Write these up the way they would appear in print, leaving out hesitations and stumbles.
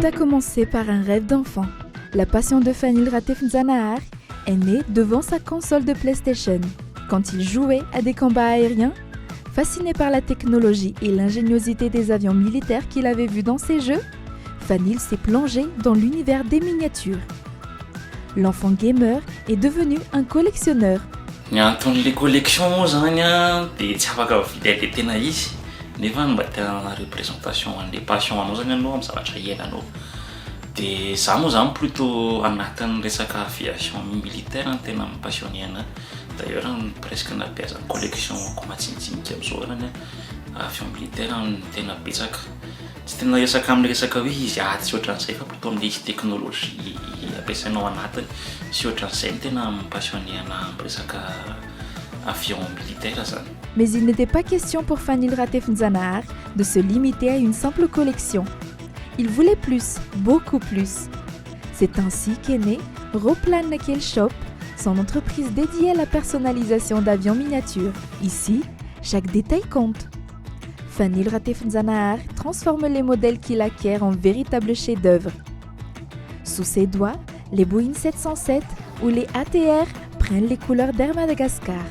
a commencé par un rêve d'enfant. La passion de Fanil Ratef N'Zanahar est née devant sa console de PlayStation. Quand il jouait à des combats aériens, fasciné par la technologie et l'ingéniosité des avions militaires qu'il avait vus dans ces jeux, Fanil s'est plongé dans l'univers des miniatures. L'enfant gamer est devenu un collectionneur. Ny anton'le collection moa zany a dia tsy afaka vidy tena izy nefa mba tena représentation an'le passion anao zany anao amin'ny zavatra iainanao. Dia za moa zany plutôt anatin'ny resaka aviation militaire no tena mipassionné anahy. D'ailleurs presque nabeazan'ny collectionko matsinitsinika amin'izao arany avion militaire no tena betsaka. Tsy tena resaka amin'ny resaka hoe izy tsy ohatran'izay fa plutôt amin'le izy technologie ampiasainao anatiny sy ohatran'izay no tena mipassionné anahy amin'ny resaka avion militaire zany. Mais il n'était pas question pour Fanil Ratef N'Zanahar de se limiter à une simple collection. Il voulait plus, beaucoup plus. C'est ainsi qu'est né Roplan Nakel Shop, son entreprise dédiée à la personnalisation d'avions miniatures. Ici, chaque détail compte. Fanil Ratef N'Zanahar transforme les modèles qu'il acquiert en véritables chefs-d'œuvre. Sous ses doigts, les Boeing 707 ou les ATR prennent les couleurs d'Air Madagascar.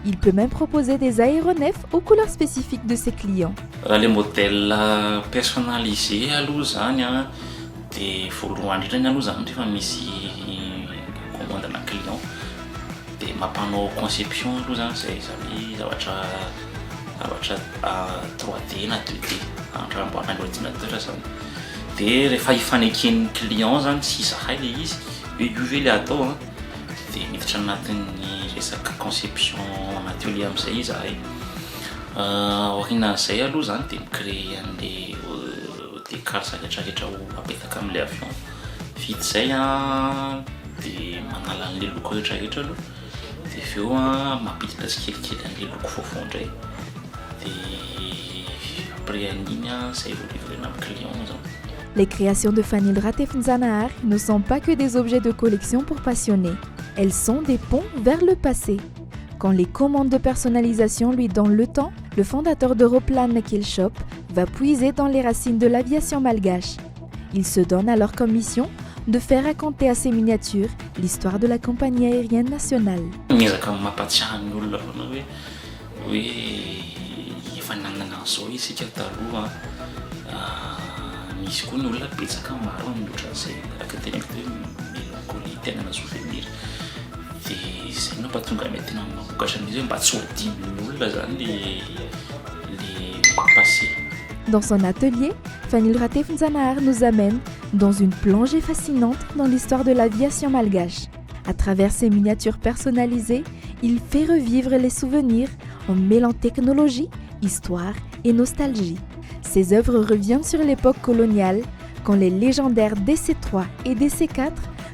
Il peut même proposer des aéronefs aux couleurs spécifiques de ses clients. Les modèles personnalisés aloha zany a dia voalohany indrindra aloha zany rehefa misy commande ana client dia mampanao conception aloha zany zay zavatra 3D na 2D andranomboarana ordinateur zany. Dia rehefa ifaneken'ny client zany tsy zahay le izy hoe io ve le atao dia miditra anatin'ny resaka conception atelier amin'izay izahay. Aorianan'izay aloha zany dia micréer an'le décale rehetrarehetra apetaka amin'le avion. Vita izay dia manala an'le loko rehetrarehetra aloha dia avy eo mampiditra tsikelikely an'le loko vaovao indray dia après an'iny izay vao livrena amin'ny client zany. Les créations de Fanil Ratef N'Zanahar ne sont pas que des objets de collection pour passionnés. Elles sont des ponts vers le passé. Quand les commandes de personnalisation lui donnent le temps, le fondateur de Roplan Nakel Shop va puiser dans les racines de l'aviation malgache. Il se donne alors comme mission de faire raconter à ses miniatures l'histoire de la compagnie aérienne nationale. Miezaka mampatsiahy ny olona hoe efa nanana an'izao isika taloha. Misy koa ny olona betsaka maro mihoatra an'izay araka teny hoe melancolie tena na souvenir. Dia izay no mampatonga anay tena mamokatra an'izy hoe mba tsy ho adinon'ny olona zany le passé. Dans son atelier, Fanil Ratef N'Zanahar nous amène dans une plongée fascinante dans l'histoire de l'aviation malgache. À travers ses miniatures personnalisées, il fait revivre les souvenirs en mêlant technologie, histoire et nostalgie. Ses œuvres reviennent sur l'époque coloniale, quand les légendaires DC-3 et DC-4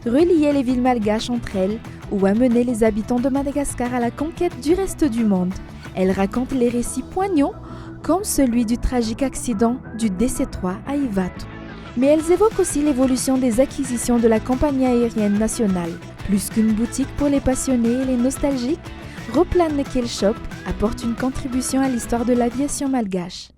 reliaient les villes malgaches entre elles ou amenaient les habitants de Madagascar à la conquête du reste du monde. Elle raconte les récits poignants, comme celui du tragique accident du DC-3 à Ivatu. Mais elles évoquent aussi l'évolution des acquisitions de la compagnie aérienne nationale. Plus qu'une boutique pour les passionnés et les nostalgiques, Roplan Nakel Shop apporte une contribution à l'histoire de l'aviation malgache.